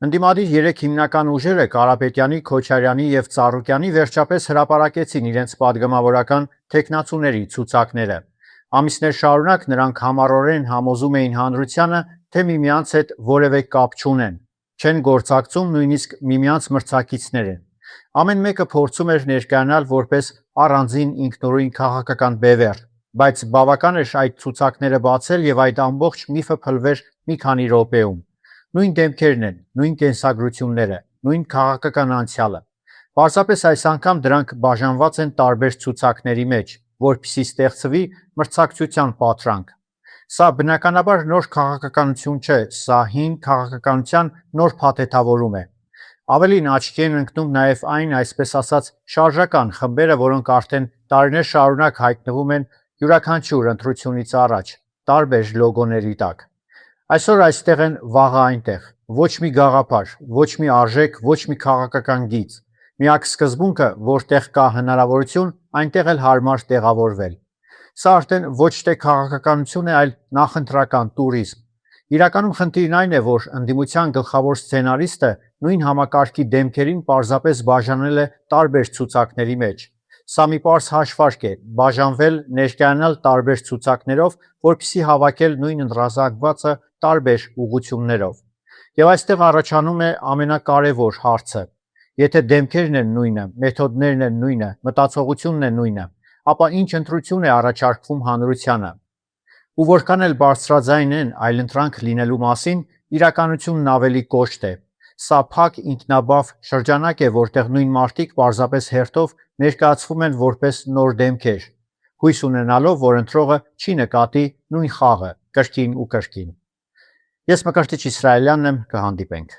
Ընդդիմադիր երեք հիմնական ուժերը Կարապետյանի, Քոչարյանի և Ծառուկյանի վերջապես հրապարակեցին իրենց պատգամավորական թեկնածուների ցուցակները։ Ամիսներ շարունակ նրանք համառորեն համոզում էին հանրությանը, թե միմյանց հետ որևէ կապ չունեն, չեն գործակցում, նույնիսկ միմյանց մրցակիցներ են։ Ամեն մեկը փորձում էր ներկայանալ որպես առանձին ինքնուրույն քաղաքական բևեռ, բայց բավական էր այդ ցուցակները բացել և այդ ամբողջ միֆը փլվեր մի քանի րոպեում։ Նույն դեմքերն են, նույն կենսագրությունները, նույն քաղաքական անցյալը։ Պարզապես այս անգամ դրանք բաժանված են տարբեր ցուցակների մեջ, որպեսզի ստեղծվի մրցակցության պատրանք։ Սա բնականաբար նոր քաղաքականություն չէ, սա հին քաղաքականության նոր փաթեթավորում է։ Ավելին աչքի են ընկնում նաև այն, այսպես ասած, շարժական խմբերը, որոնք արդեն տարիներ շարունակ հայտնվում են յուրաքանչյուր ընտրությունից առաջ, տարբեր լոգոների տակ։ Այսօր այստեղ են, վաղը այնտեղ։ Ոչ մի գաղափար, ոչ մի արժեք, ոչ մի քաղաքական գիծ։ Միակ սկզբունքը, որտեղ կա հնարավորություն, այնտեղ էլ հարմար տեղավորվել։ Սա արդեն ոչ թե քաղաքականություն է, այլ նախընտրական տուրիզմ։ Իրականում խնդիրն այն է, որ ընդդիմության գլխավոր սցենարիստը նույն համակարգի դեմքերին պարզապես բաժանել է տարբեր ցուցակների մեջ։ Սա մի պարզ հաշվարկ է՝ բաժանվել, ներկայանալ տարբեր ցուցակներով, որպեսզի հավաքել նույն ընտրազանգվածը տարբեր ուղղություններով։ Եվ այստեղ առաջանում է ամենակարևոր հարցը. եթե դեմքերն են նույնը, մեթոդներն են նույնը, մտածողությունն է նույնը, ապա ինչ ընտրություն է առաջարկվում հանրությանը։ Ու որքան էլ բարձրաձայն են այլընտրանք լինելու մասին, իրականությունն ավելի կոշտ է։ Սա փակ ինքնաբավ շրջանակ է, որտեղ նույն մարդիկ պարզապես հերթով ներկայացվում են որպես նոր դեմքեր, հույս ունենալով, որ ընտրողը չի նկատի նույն խաղը կրկին ու կրկին։ Ես Մկրտիչ Իսրայելյանն եմ, կհանդիպենք։